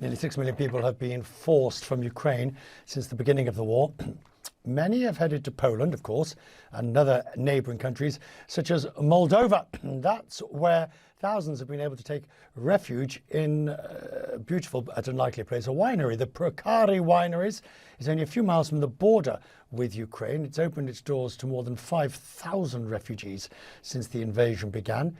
Nearly 6 million people have been forced from Ukraine since the beginning of the war. Many have headed to Poland, of course, and other neighbouring countries, such as Moldova. That's where thousands have been able to take refuge in a beautiful but unlikely place, a winery. The Purcari wineries is only a few miles from the border with Ukraine. It's opened its doors to more than 5,000 refugees since the invasion began.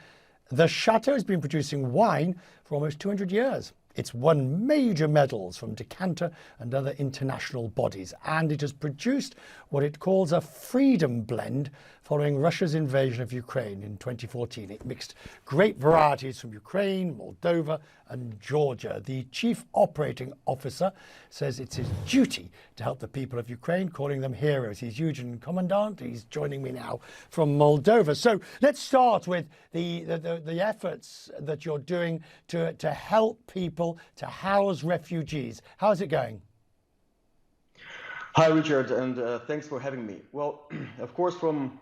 The chateau has been producing wine for almost 200 years. It's won major medals from Decanter and other international bodies, and it has produced what it calls a freedom blend following Russia's invasion of Ukraine in 2014. It mixed grape varieties from Ukraine, Moldova and Georgia. The chief operating officer says it's his duty to help the people of Ukraine, calling them heroes. He's Eugen Comendant. He's joining me now from Moldova. So let's start with the efforts that you're doing to help people, to house refugees. How's it going? Hi, Richard, and thanks for having me. Well, of course, from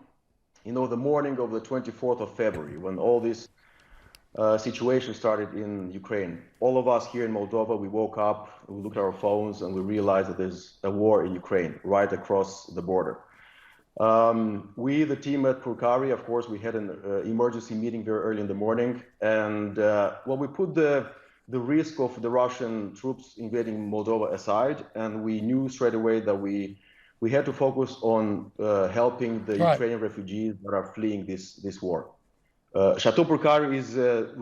the morning of the 24th of February, when all this situation started in Ukraine, all of us here in Moldova, we woke up, we looked at our phones, and we realized that there's a war in Ukraine right across the border. We, the team at Purcari, of course, we had an emergency meeting very early in the morning, and we put the risk of the Russian troops invading Moldova aside, and we knew straight away that we had to focus on helping the Ukrainian refugees that are fleeing this war. Château Purcari is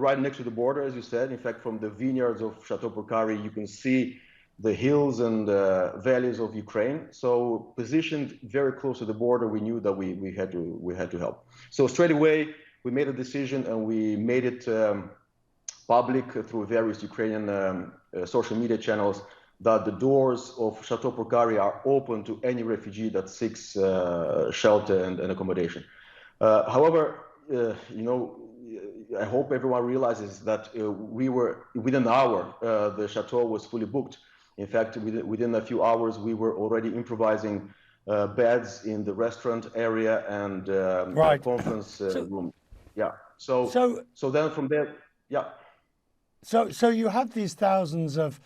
right next to the border, as you said. In fact, from the vineyards of Château Purcari, you can see the hills and valleys of Ukraine. So positioned very close to the border, we knew that we had to help. So straight away, we made a decision, and we made it public through various Ukrainian social media channels that the doors of Château Purcari are open to any refugee that seeks shelter and accommodation. However, I hope everyone realizes that we were within an hour, the chateau was fully booked. In fact, within a few hours, we were already improvising beds in the restaurant area and conference room. Yeah. So then from there, yeah. So you have these thousands of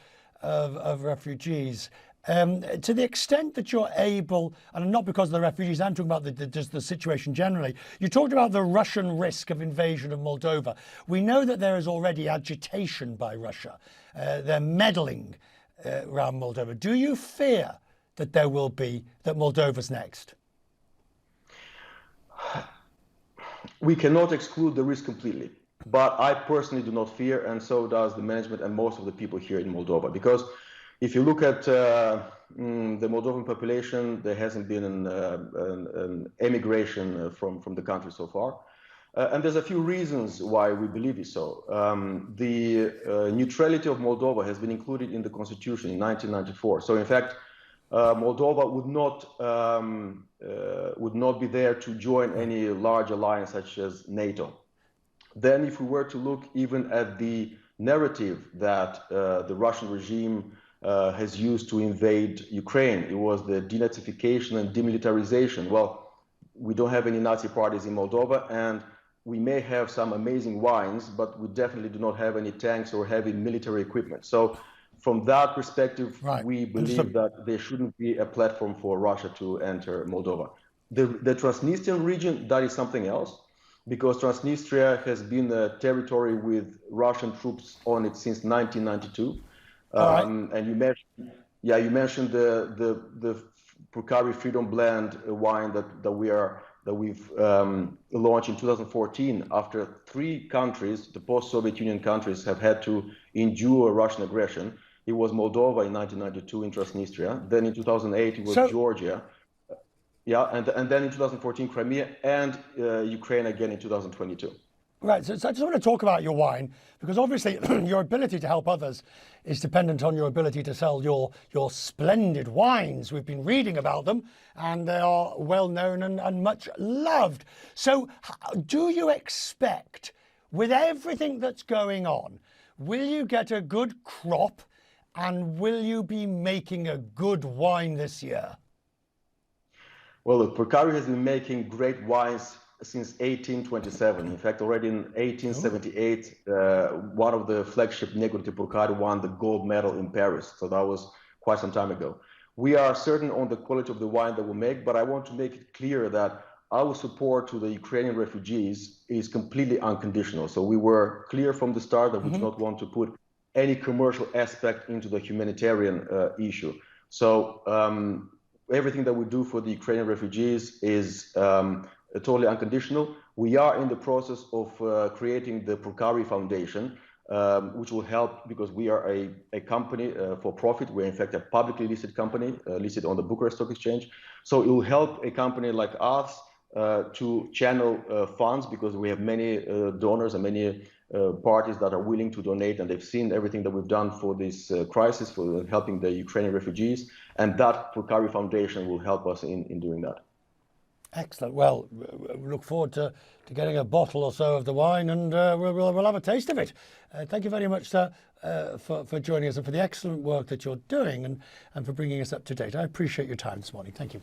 refugees. To the extent that you're able, and not because of the refugees, I'm talking about just the situation generally. You talked about the Russian risk of invasion of Moldova. We know that there is already agitation by Russia. They're meddling around Moldova. Do you fear that that Moldova's next? We cannot exclude the risk completely. But I personally do not fear, and so does the management and most of the people here in Moldova. Because if you look at the Moldovan population, there hasn't been an emigration from the country so far. And there's a few reasons why we believe it so. The neutrality of Moldova has been included in the constitution in 1994. So in fact, Moldova would not be there to join any large alliance such as NATO. Then if we were to look even at the narrative that the Russian regime has used to invade Ukraine, it was the denazification and demilitarization. Well, we don't have any Nazi parties in Moldova, and we may have some amazing wines, but we definitely do not have any tanks or heavy military equipment. So from that perspective, we believe that there shouldn't be a platform for Russia to enter Moldova. The Transnistrian region, that is something else, because Transnistria has been a territory with Russian troops on it since 1992. And you mentioned the Purcari Freedom Blend wine that we've launched in 2014 after 3 countries, the post-Soviet Union countries, have had to endure Russian aggression. It was Moldova in 1992 in Transnistria. Then in 2008 it was Georgia. Yeah, and then in 2014 Crimea, and Ukraine again in 2022. Right, so I just want to talk about your wine, because obviously your ability to help others is dependent on your ability to sell your splendid wines. We've been reading about them, and they are well known and much loved. So do you expect, with everything that's going on, will you get a good crop, and will you be making a good wine this year? Well, look, Purcari has been making great wines since 1827. In fact, already in 1878, one of the flagship Negru de Purcari won the gold medal in Paris. So that was quite some time ago. We are certain on the quality of the wine that we make, but I want to make it clear that our support to the Ukrainian refugees is completely unconditional. So we were clear from the start that we do not want to put any commercial aspect into the humanitarian issue. So everything that we do for the Ukrainian refugees is totally unconditional. We are in the process of creating the Purcari Foundation, which will help because we are a company for profit. We're in fact a publicly listed company listed on the Bucharest Stock Exchange. So it will help a company like us to channel funds because we have many donors and many parties that are willing to donate, and they've seen everything that we've done for this crisis, for helping the Ukrainian refugees, and that Purcari Foundation will help us in doing that. Excellent. Well, we look forward to getting a bottle or so of the wine, and we'll have a taste of it. Thank you very much, sir, for joining us and for the excellent work that you're doing and for bringing us up to date. I appreciate your time this morning. Thank you.